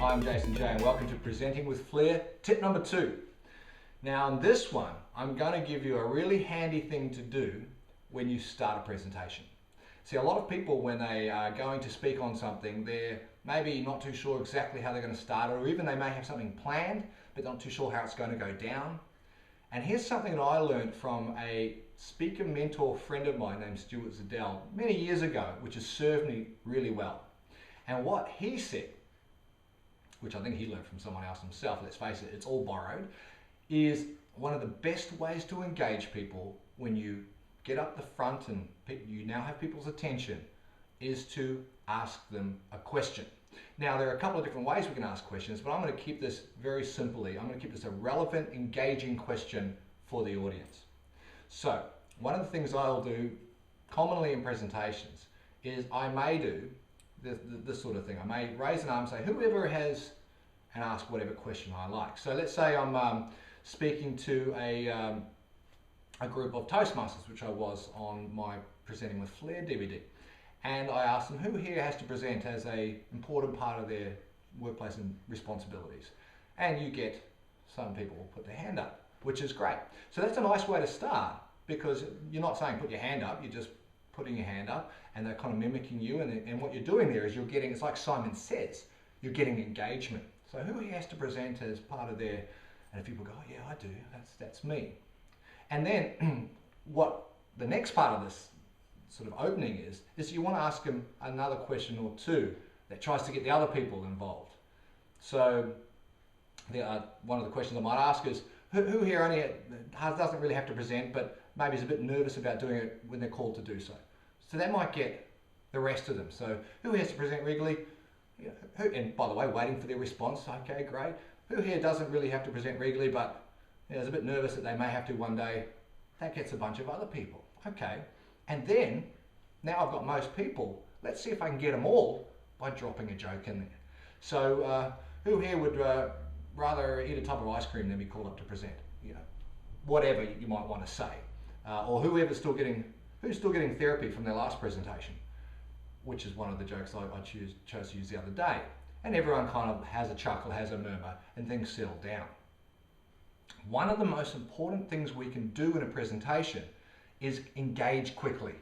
I'm Jason J and welcome to Presenting with Flair, tip number 2. Now on this one, I'm going to give you a really handy thing to do when you start a presentation. See, a lot of people when they are going to speak on something, they're maybe not too sure exactly how they're going to start it, or even they may have something planned, but not too sure how it's going to go down. And here's something that I learned from a speaker mentor friend of mine named Stuart Zadell many years ago, which has served me really well. And what he said, which I think he learned from someone else himself, let's face it, it's all borrowed, is one of the best ways to engage people when you get up the front and you now have people's attention is to ask them a question. Now there are a couple of different ways we can ask questions, but I'm going to keep this very simply. I'm going to keep this a relevant, engaging question for the audience. So one of the things I'll do commonly in presentations is I may do this sort of thing. I may raise an arm and say, whoever has, and ask whatever question I like. So let's say I'm speaking to a group of Toastmasters, which I was on my Presenting with Flair DVD. And I asked them, who here has to present as an important part of their workplace and responsibilities? And you get some people will put their hand up, which is great. So that's a nice way to start, because you're not saying put your hand up, you're just putting your hand up and they're kind of mimicking you, and what you're doing there is you're getting, it's like Simon Says, you're getting engagement. So who here has to present as part of their, and if people go, oh yeah, I do, that's me. And then what the next part of this sort of opening is you want to ask them another question or two that tries to get the other people involved. So one of the questions I might ask is, who here only doesn't really have to present, but maybe is a bit nervous about doing it when they're called to do so? So that might get the rest of them. So who has to present regularly? And by the way, waiting for their response, okay, great. Who here doesn't really have to present regularly, but is a bit nervous that they may have to one day? That gets a bunch of other people. Okay, and then, now I've got most people, let's see if I can get them all by dropping a joke in there. So who here would rather eat a tub of ice cream than be called up to present? You know, whatever you might want to say. Or who's still getting therapy from their last presentation, which is one of the jokes I chose to use the other day. And everyone kind of has a chuckle, has a murmur, and things settle down. One of the most important things we can do in a presentation is engage quickly.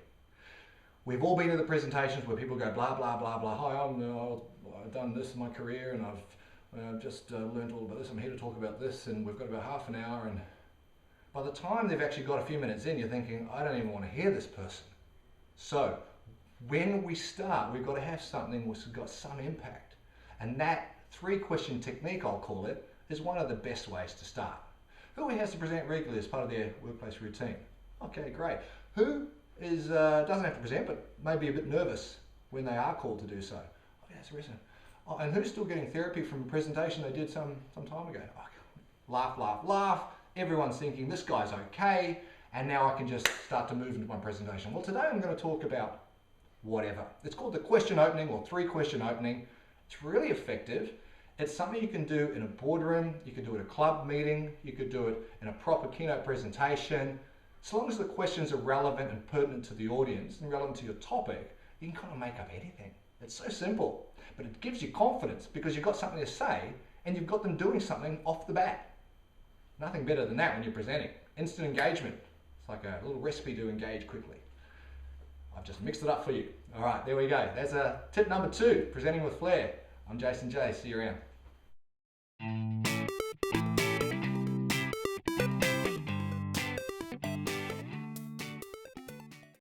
We've all been to the presentations where people go blah, blah, blah, blah. Hi, I've done this in my career and I've just learned all about this. I'm here to talk about this, and we've got about half an hour, and by the time they've actually got a few minutes in, you're thinking, I don't even want to hear this person. So when we start, we've got to have something which has got some impact. And that 3-question technique, I'll call it, is one of the best ways to start. Who has to present regularly as part of their workplace routine? Okay, great. Who doesn't have to present, but may be a bit nervous when they are called to do so? Oh, yeah, that's a reason. Oh, and who's still getting therapy from a presentation they did some time ago? Oh, laugh, laugh, laugh. Everyone's thinking this guy's okay, and now I can just start to move into my presentation. Well, today I'm going to talk about whatever. It's called the question opening, or 3-question opening. It's really effective. It's something you can do in a boardroom, you can do it at a club meeting, you could do it in a proper keynote presentation. As long as the questions are relevant and pertinent to the audience and relevant to your topic, you can kind of make up anything. It's so simple, but it gives you confidence because you've got something to say and you've got them doing something off the bat. Nothing better than that when you're presenting. Instant engagement. It's like a little recipe to engage quickly. I've just mixed it up for you. All right, there we go. There's tip number 2, Presenting with Flair. I'm Jason J. See you around.